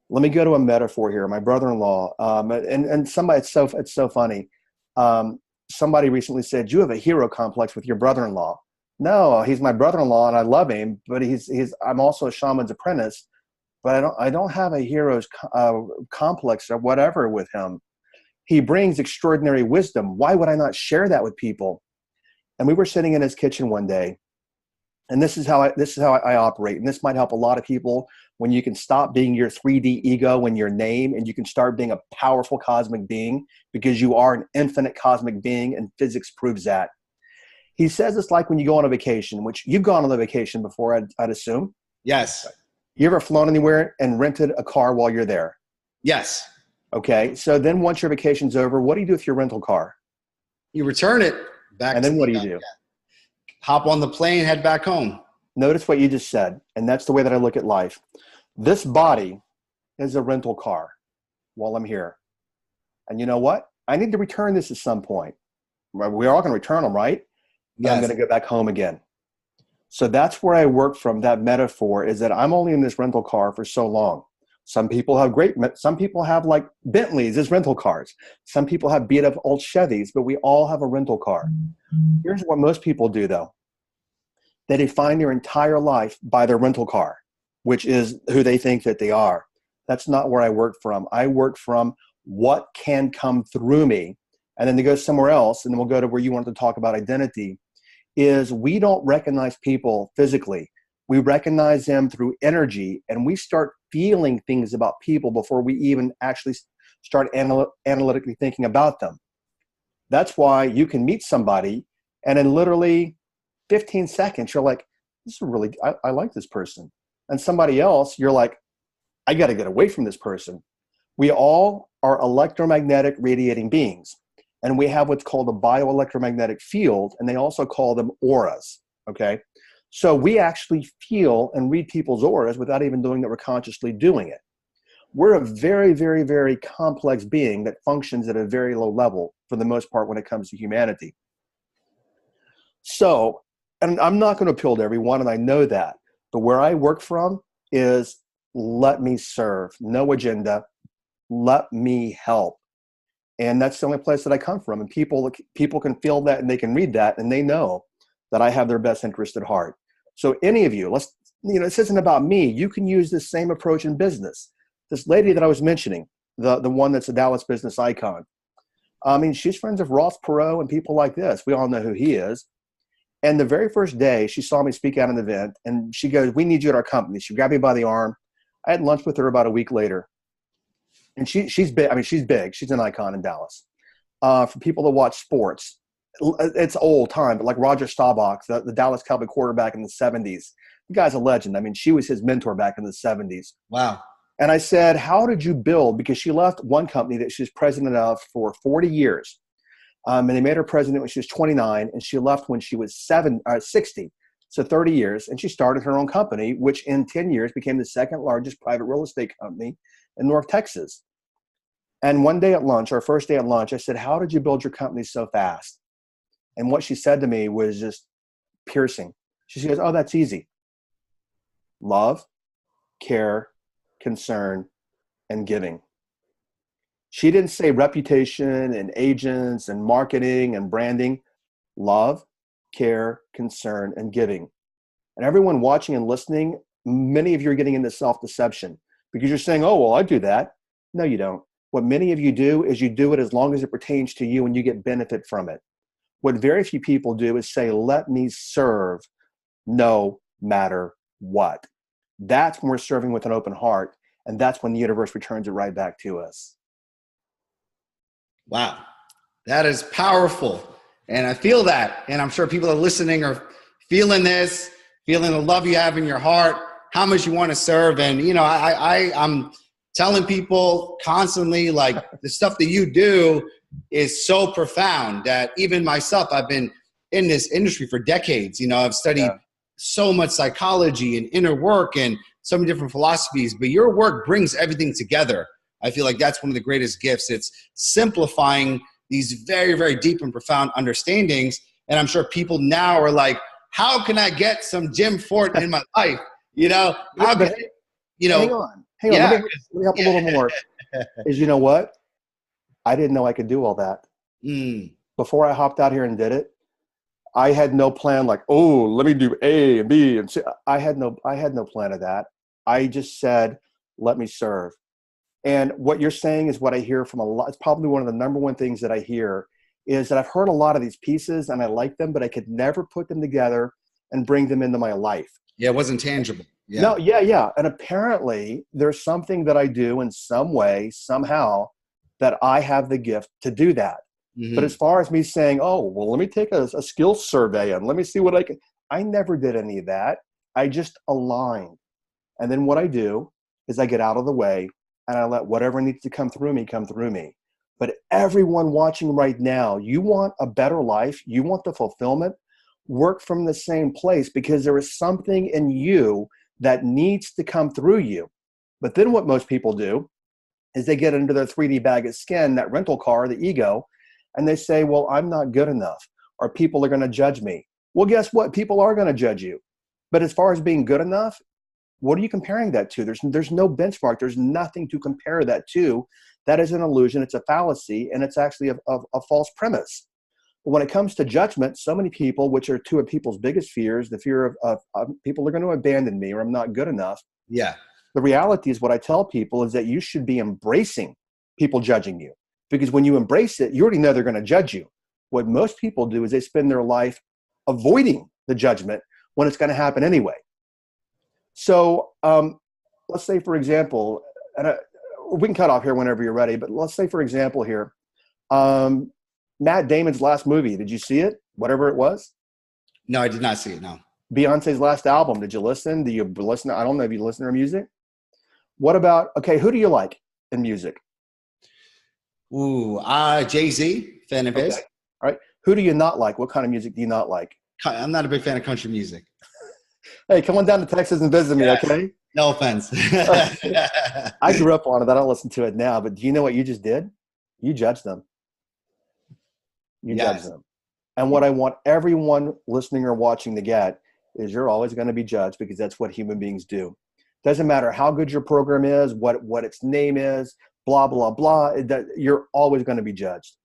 Let me go to a metaphor here. My brother-in-law, and somebody, it's so funny. Somebody recently said, "You have a hero complex with your brother-in-law." No, he's my brother-in-law and I love him, but I'm also a shaman's apprentice, but I don't have a hero's complex or whatever with him. He brings extraordinary wisdom. Why would I not share that with people? And we were sitting in his kitchen one day, and this is how I operate. And this might help a lot of people when you can stop being your 3D ego and your name, and you can start being a powerful cosmic being, because you are an infinite cosmic being, and physics proves that. He says it's like when you go on a vacation, which you've gone on a vacation before, I'd assume. Yes. You ever flown anywhere and rented a car while you're there? Yes. Okay. So then once your vacation's over, what do you do with your rental car? You return it back. And then what do you do? Hop on the plane, head back home. Notice what you just said. And that's the way that I look at life. This body is a rental car while I'm here. And you know what? I need to return this at some point. We're all going to return them, right? Yes. I'm going to go back home again. So that's where I work from. That metaphor is that I'm only in this rental car for so long. Some people have like Bentleys as rental cars. Some people have beat up old Chevys, but we all have a rental car. Here's what most people do though. They define their entire life by their rental car, which is who they think that they are. That's not where I work from. I work from what can come through me. And then to go somewhere else, and then we'll go to where you wanted to talk about identity, is we don't recognize people physically. We recognize them through energy, and we start feeling things about people before we even actually start analytically thinking about them. That's why you can meet somebody, and in literally 15 seconds, you're like, I like this person. And somebody else, you're like, I got to get away from this person. We all are electromagnetic radiating beings. And we have what's called a bioelectromagnetic field, and they also call them auras, okay? So we actually feel and read people's auras without even doing that. We're consciously doing it. We're a very, very, very complex being that functions at a very low level for the most part when it comes to humanity. So, and I'm not going to appeal to everyone, and I know that, but where I work from is let me serve, no agenda, let me help. And that's the only place that I come from. And people can feel that, and they can read that, and they know that I have their best interest at heart. So any of you, this isn't about me. You can use this same approach in business. This lady that I was mentioning, the one that's a Dallas business icon, I mean, she's friends of Ross Perot and people like this. We all know who he is. And the very first day she saw me speak at an event, and she goes, "We need you at our company." She grabbed me by the arm. I had lunch with her about a week later. And she's big. I mean, she's big. She's an icon in Dallas. For people that watch sports, it's old time, but like Roger Staubach, the Dallas Cowboy quarterback in the 70s, the guy's a legend. I mean, she was his mentor back in the 70s. Wow. And I said, "How did you build?" Because she left one company that she was president of for 40 years. And they made her president when she was 29, and she left when she was 60, so 30 years. And she started her own company, which in 10 years became the second largest private real estate company in North Texas. And one day at lunch, our first day at lunch, I said, "How did you build your company so fast?" And what she said to me was just piercing. She goes, "Oh, that's easy. Love, care, concern, and giving." She didn't say reputation and agents and marketing and branding. Love, care, concern, and giving. And everyone watching and listening, many of you are getting into self-deception because you're saying, "Oh, well, I do that." No, you don't. What many of you do is you do it as long as it pertains to you and you get benefit from it. What very few people do is say, "Let me serve no matter what? That's when we're serving with an open heart. And that's when the universe returns it right back to us. Wow. That is powerful. And I feel that. And I'm sure people are listening are feeling this, feeling the love you have in your heart, how much you want to serve. And, you know, I'm telling people constantly, like, the stuff that you do is so profound that even myself, I've been in this industry for decades. You know, I've studied so much psychology and inner work and so many different philosophies, but your work brings everything together. I feel like that's one of the greatest gifts. It's simplifying these very, very deep and profound understandings. And I'm sure people now are like, how can I get some Jim Fortin in my life? You know, how can I, you know, hang on. Let me help a little more. Is, you know what? I didn't know I could do all that. Before I hopped out here and did it, I had no plan like, oh, let me do A and B and C. I had no plan of that. I just said, let me serve. And what you're saying is what I hear from a lot. It's probably one of the number one things that I hear is that I've heard a lot of these pieces and I like them, but I could never put them together and bring them into my life. Yeah, it wasn't tangible. Yeah. No, yeah. And apparently there's something that I do in some way, somehow, that I have the gift to do that. But as far as me saying, oh, well, let me take a skills survey and let me see what I never did any of that. I just aligned. And then what I do is I get out of the way and I let whatever needs to come through me, come through me. But everyone watching right now, you want a better life, you want the fulfillment, work from the same place because there is something in you that needs to come through you. But then what most people do is they get into their 3D bag of skin, that rental car, the ego, and they say, well, I'm not good enough, or people are going to judge me. Well, guess what? People are going to judge you. But as far as being good enough, what are you comparing that to? There's no benchmark. There's nothing to compare that to. That is an illusion. It's a fallacy, and it's actually a false premise. But when it comes to judgment, so many people, which are two of people's biggest fears, the fear of people are going to abandon me or I'm not good enough. Yeah. The reality is what I tell people is that you should be embracing people judging you. Because when you embrace it, you already know they're going to judge you. What most people do is they spend their life avoiding the judgment when it's going to happen anyway. So let's say, for example, and we can cut off here whenever you're ready, but let's say, for example, here, Matt Damon's last movie. Did you see it? Whatever it was? No, I did not see it, no. Beyonce's last album. Did you listen? Do you listen? I don't know if you listen to her music. What about, okay, who do you like in music? Ooh, Jay-Z, fan of his. All right. Who do you not like? What kind of music do you not like? I'm not a big fan of country music. Hey, come on down to Texas and visit me, okay? No offense. I grew up on it. I don't listen to it now. But do you know what you just did? You judged them. You judged them. And what I want everyone listening or watching to get is you're always going to be judged because that's what human beings do. Doesn't matter how good your program is, what its name is, blah, blah, blah. You're always going to be judged.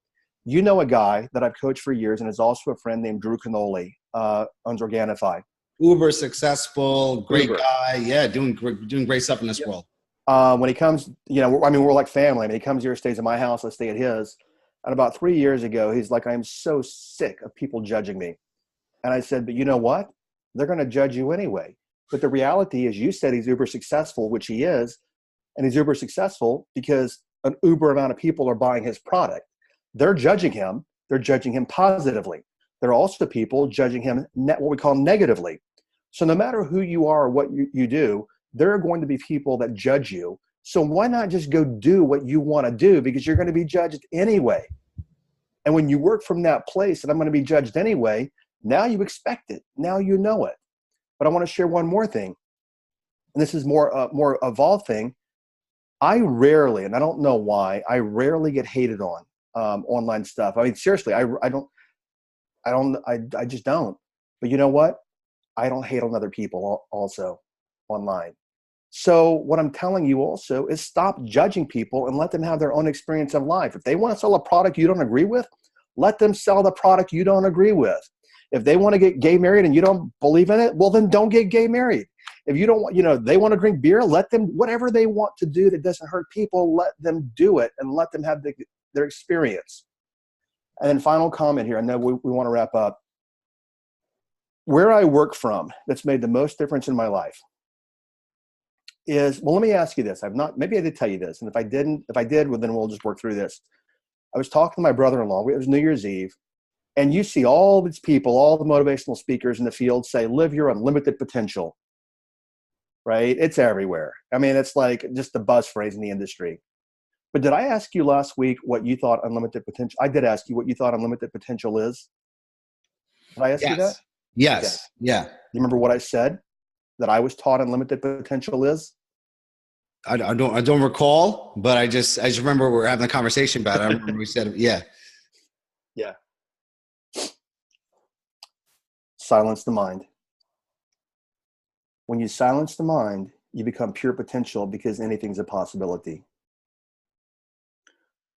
You know a guy that I've coached for years and is also a friend named Drew Canoli, owns Organifi. Uber successful, great guy. Yeah, doing great stuff in this world. When he comes, we're like family. I mean, he comes here, stays at my house, I stay at his. And about 3 years ago, he's like, I'm so sick of people judging me. And I said, but you know what? They're going to judge you anyway. But the reality is you said he's uber successful, which he is. And he's uber successful because an uber amount of people are buying his product. They're judging him. They're judging him positively. There are also people judging him what we call negatively. So no matter who you are or what you do, there are going to be people that judge you. So why not just go do what you want to do because you're going to be judged anyway. And when you work from that place and I'm going to be judged anyway, now you expect it. Now you know it. But I want to share one more thing. And this is more evolved thing. I rarely, and I don't know why, I rarely get hated on online stuff. I mean, seriously, I just don't. But you know what? I don't hate on other people also online. So what I'm telling you also is stop judging people and let them have their own experience of life. If they want to sell a product you don't agree with, let them sell the product you don't agree with. If they want to get gay married and you don't believe in it, well, then don't get gay married. If you don't want, they want to drink beer, let them, whatever they want to do that doesn't hurt people, let them do it and let them have their experience. And then final comment here. I know we want to wrap up. Where I work from that's made the most difference in my life is, well, let me ask you this. Maybe I did tell you this. And if I did, well, then we'll just work through this. I was talking to my brother-in-law. It was New Year's Eve. And you see all these people, all the motivational speakers in the field say, live your unlimited potential, right? It's everywhere. I mean, it's like just the buzz phrase in the industry. But did I ask you last week what you thought unlimited potential? I did ask you what you thought unlimited potential is. Did I ask you that? Yes. Okay. Yeah. You remember what I said that I was taught unlimited potential is? I don't recall, but I just remember we were having a conversation about it. I remember we said, yeah. Yeah. Silence the mind. When you silence the mind, you become pure potential because anything's a possibility.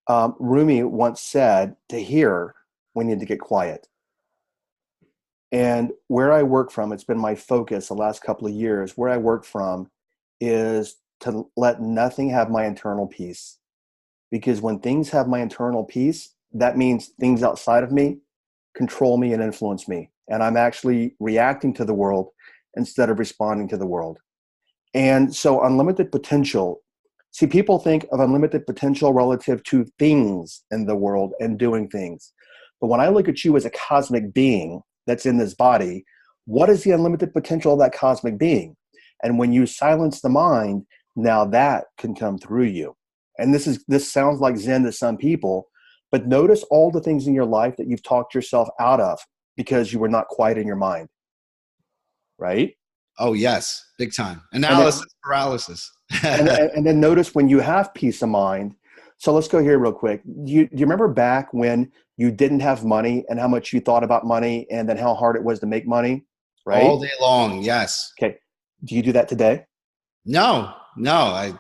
Rumi once said, to hear, we need to get quiet. And where I work from, it's been my focus the last couple of years, where I work from is to let nothing have my internal peace. Because when things have my internal peace, that means things outside of me control me and influence me. And I'm actually reacting to the world instead of responding to the world. And so unlimited potential, see, people think of unlimited potential relative to things in the world and doing things. But when I look at you as a cosmic being that's in this body, what is the unlimited potential of that cosmic being? And when you silence the mind, now that can come through you. And this sounds like Zen to some people, but notice all the things in your life that you've talked yourself out of because you were not quiet in your mind, right? Oh, yes. Big time. Analysis paralysis. and then notice when you have peace of mind. So let's go here real quick. Do you remember back when you didn't have money and how much you thought about money and then how hard it was to make money, right? All day long, yes. Okay. Do you do that today? No. I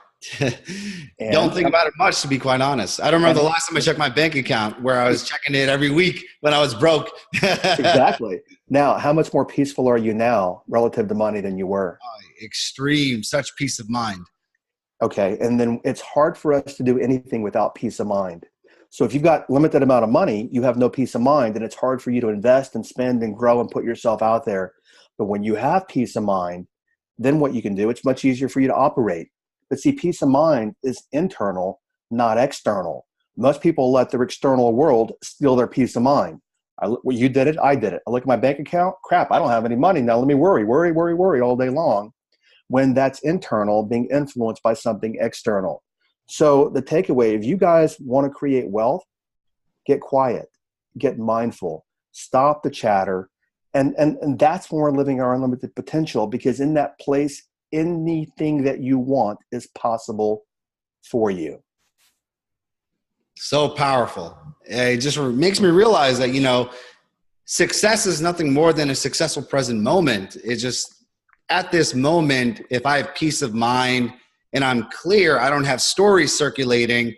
don't think about it much, to be quite honest. I don't remember the last time I checked my bank account where I was checking it every week when I was broke. Exactly. Now, how much more peaceful are you now relative to money than you were? Extreme, such peace of mind. Okay. And then it's hard for us to do anything without peace of mind. So if you've got limited amount of money, you have no peace of mind, and it's hard for you to invest and spend and grow and put yourself out there. But when you have peace of mind, then what you can do, it's much easier for you to operate. But see, peace of mind is internal, not external. Most people let their external world steal their peace of mind. You did it, I did it. I look at my bank account, crap, I don't have any money. Now let me worry all day long. When that's internal, being influenced by something external. So the takeaway, if you guys want to create wealth, get quiet, get mindful, stop the chatter. And that's when we're living our unlimited potential, because in that place, anything that you want is possible for you. So powerful. It just makes me realize that, success is nothing more than a successful present moment. It's just at this moment, if I have peace of mind and I'm clear, I don't have stories circulating,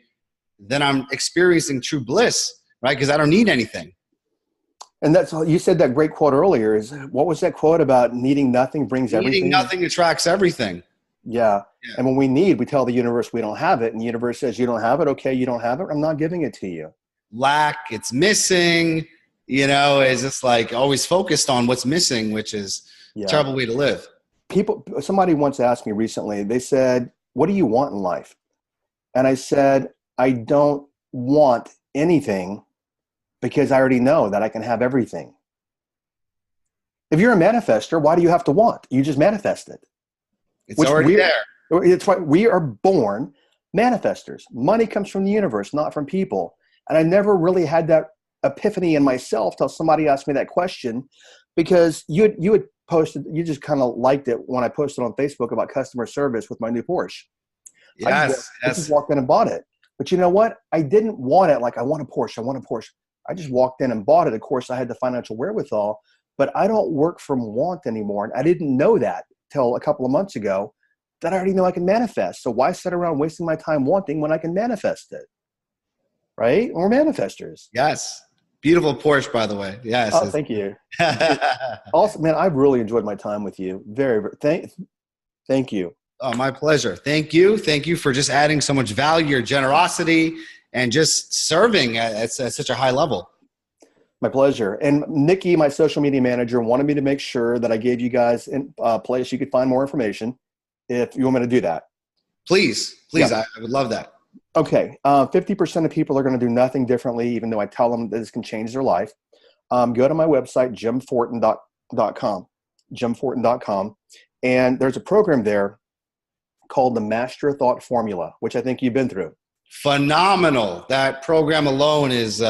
then I'm experiencing true bliss, right? Because I don't need anything. And that's you said that great quote earlier. Is what was that quote about? Needing nothing brings everything. Needing nothing attracts everything. Yeah. And when we tell the universe we don't have it, and the universe says you don't have it. Okay, you don't have it. I'm not giving it to you. Lack, it's missing. It's just like always focused on what's missing, which is a terrible way to live. Somebody once asked me recently. They said, "What do you want in life?" And I said, "I don't want anything." Because I already know that I can have everything. If you're a manifester, why do you have to want? You just manifest it. It's already there. It's why we are born manifestors. Money comes from the universe, not from people. And I never really had that epiphany in myself till somebody asked me that question, because you had posted, you just kind of liked it when I posted on Facebook about customer service with my new Porsche. Yes. I just walked in and bought it. But you know what? I didn't want it like I want a Porsche. I just walked in and bought it. Of course, I had the financial wherewithal, but I don't work from want anymore. And I didn't know that till a couple of months ago, that I already know I can manifest. So why sit around wasting my time wanting when I can manifest it? Right? We're manifestors. Yes. Beautiful Porsche, by the way. Yes. Oh, thank you. Also, man, I've really enjoyed my time with you. Very, very thank you. Oh, my pleasure. Thank you. Thank you for just adding so much value, your generosity, and just serving at such a high level. My pleasure. And Nikki, my social media manager, wanted me to make sure that I gave you guys a place you could find more information if you want me to do that. Please, Yeah. I would love that. Okay. 50% of people are going to do nothing differently, even though I tell them that this can change their life. Go to my website, jimfortin.com, jimfortin.com. And there's a program there called the Master Thought Formula, which I think you've been through. Phenomenal. That program alone is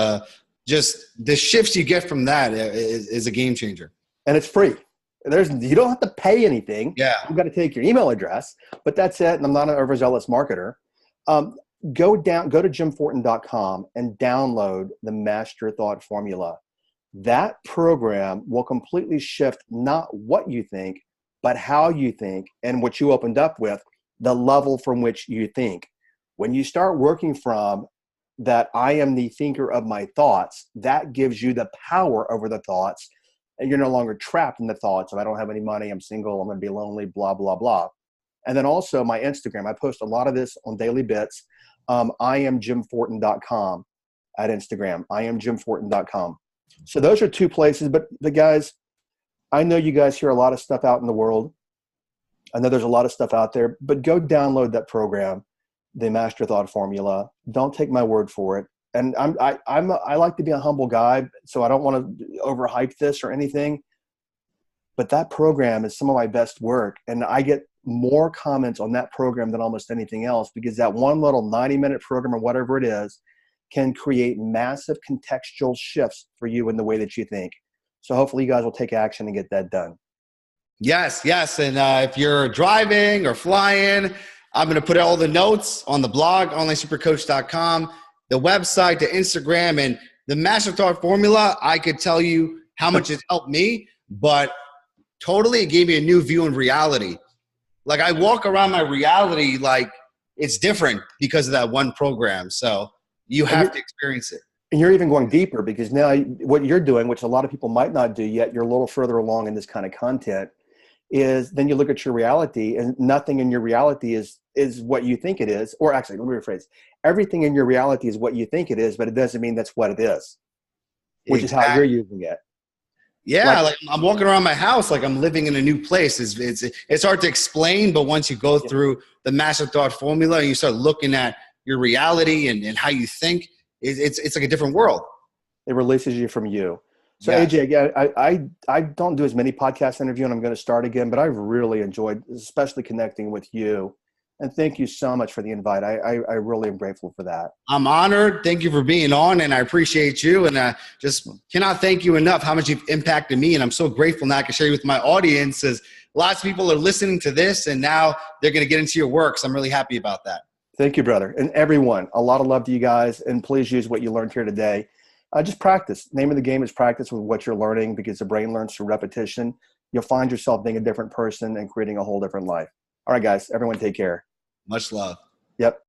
just the shifts you get from that is a game changer. And it's free. You don't have to pay anything. Yeah. You've got to take your email address, but that's it. And I'm not an overzealous marketer. Go to jimfortin.com and download the Master Thought Formula. That program will completely shift not what you think, but how you think, and what you opened up with, the level from which you think. When you start working from that, I am the thinker of my thoughts, that gives you the power over the thoughts, and you're no longer trapped in the thoughts of, I don't have any money, I'm single, I'm going to be lonely, blah, blah, blah. And then also my Instagram, I post a lot of this on daily bits. IamJimFortin.com at Instagram, IamJimFortin.com. So those are two places. But the guys, I know you guys hear a lot of stuff out in the world. I know there's a lot of stuff out there, but go download that program, the Master Thought Formula. Don't take my word for it. And I like to be a humble guy, so I don't want to overhype this or anything. But that program is some of my best work, and I get more comments on that program than almost anything else, because that one little 90-minute program or whatever it is can create massive contextual shifts for you in the way that you think. So hopefully you guys will take action and get that done. Yes. And if you're driving or flying, I'm going to put all the notes on the blog, OnlineSuperCoach.com, the website, the Instagram, and the Master Thought Formula. I could tell you how much it's helped me, but totally it gave me a new view in reality. Like I walk around my reality like it's different because of that one program. So you have to experience it. And you're even going deeper, because now what you're doing, which a lot of people might not do yet, you're a little further along in this kind of content, is then you look at your reality, and nothing in your reality is what you think it is. Or actually, let me rephrase. Everything in your reality is what you think it is, but it doesn't mean that's what it is, which is how you're using it. Yeah, like I'm walking around my house like I'm living in a new place. It's hard to explain, but once you go through the Master Thought Formula and you start looking at your reality and how you think, it's like a different world. It releases you from you. So AJ, again, I don't do as many podcast interviews, and I'm going to start again, but I've really enjoyed, especially connecting with you. And thank you so much for the invite. I really am grateful for that. I'm honored. Thank you for being on, and I appreciate you. And I just cannot thank you enough how much you've impacted me. And I'm so grateful now I can share you with my audience, as lots of people are listening to this, and now they're going to get into your work. So I'm really happy about that. Thank you, brother. And everyone, a lot of love to you guys. And please use what you learned here today. Just practice. Name of the game is practice with what you're learning, because the brain learns through repetition. You'll find yourself being a different person and creating a whole different life. All right, guys, everyone take care. Much love. Yep.